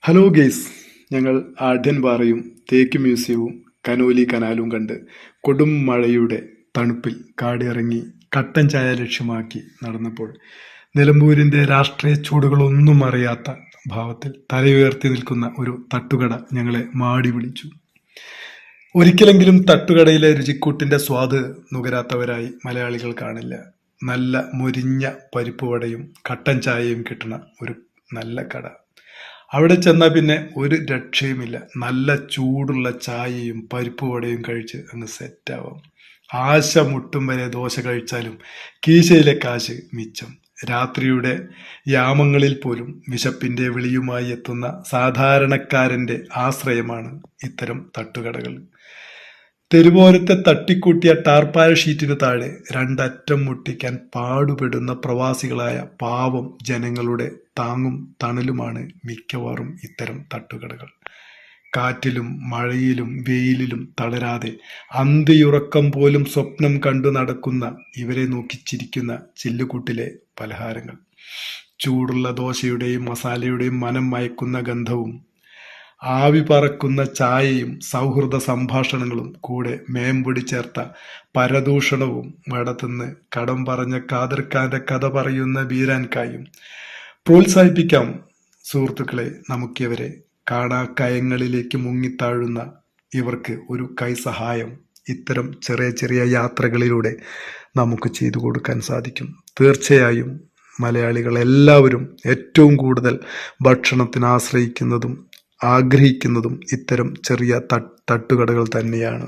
Hello guys, ഞങ്ങൾ ആഢ്യൻപാറയും തേക്ക് മ്യൂസിയവും Conolly കനാലും കണ്ട് കൊടും മഴയുടെ തണുപ്പിൽ കാടിറങ്ങി കട്ടൻ ചായ ലക്ഷ്യമാക്കി നടന്നപ്പോൾ നിലമ്പൂരിൻ്റെ രാഷ്ട്രീയ ചൂടുകളൊന്നും അറിയാത്ത ഭാവത്തിൽ തലയുയർത്തി നിൽക്കുന്ന ഒരു തട്ടുകട ഞങ്ങളെ മാടി വിളിച്ചു. ഒരിക്കലെങ്കിലും തട്ടുകടയിലെ രുചിക്കൂട്ടിൻ്റെ സ്വാദ് നുകരാത്തവരായി മലയാളികൾ കാണില്ല. നല്ല മൊരിഞ്ഞ പരിപ്പുവടയും കട്ടൻ ചായയും കിട്ടുന്ന ഒരു നല്ല കട. അവിടെ ചെന്നാൽ പിന്നെ ഒരു രക്ഷയുമില്ല. നല്ല ചൂടുള്ള ചായയും പരിപ്പുവടയും കഴിച്ച് അങ്ങ് സെറ്റാവാം. ആശ മുട്ടും വരെ ദോശ കഴിച്ചാലും കീശയിലെ കാശ് മിച്ചം. രാത്രിയുടെ യാമങ്ങളിൽ പോലും വിശപ്പിൻ്റെ വിളിയുമായി എത്തുന്ന സാധാരണക്കാരൻ്റെ ആശ്രയമാണ് ഇത്തരം തട്ടുകടകൾ. തെരുവോരത്തെ തട്ടിക്കൂട്ടിയ ടാർപ്പായ ഷീറ്റിന് താഴെ രണ്ടറ്റം മുട്ടിക്കാൻ പാടുപെടുന്ന പ്രവാസികളായ പാവം ജനങ്ങളുടെ താങ്ങും തണലുമാണ് മിക്കവാറും ഇത്തരം തട്ടുകടകൾ. കാറ്റിലും മഴയിലും വെയിലിലും തളരാതെ അന്തിയുറക്കം പോലും സ്വപ്നം കണ്ടു നടക്കുന്ന ഇവരെ നോക്കി ചിരിക്കുന്ന ചില്ലുകൂട്ടിലെ പലഹാരങ്ങൾ. ചൂടുള്ള ദോശയുടെയും മസാലയുടെയും മനം മയക്കുന്ന ഗന്ധവും ആവി പറക്കുന്ന ചായയും സൗഹൃദ സംഭാഷണങ്ങളും കൂടെ മേമ്പൊടി ചേർത്ത പരദൂഷണവും മടത്തുനിന്ന് കടം പറഞ്ഞ കാതിർക്കാൻ്റെ കഥ പറയുന്ന ബീരാൻകായും. പ്രോത്സാഹിപ്പിക്കാം സുഹൃത്തുക്കളെ നമുക്കിവരെ. കാണാക്കയങ്ങളിലേക്ക് മുങ്ങിത്താഴുന്ന ഇവർക്ക് ഒരു കൈസഹായം ഇത്തരം ചെറിയ ചെറിയ യാത്രകളിലൂടെ നമുക്ക് ചെയ്തു കൊടുക്കാൻ സാധിക്കും. തീർച്ചയായും മലയാളികൾ എല്ലാവരും ഏറ്റവും കൂടുതൽ ഭക്ഷണത്തിന് ആശ്രയിക്കുന്നതും ആഗ്രഹിക്കുന്നതും ഇത്തരം ചെറിയ തട്ടുകടകൾ തന്നെയാണ്.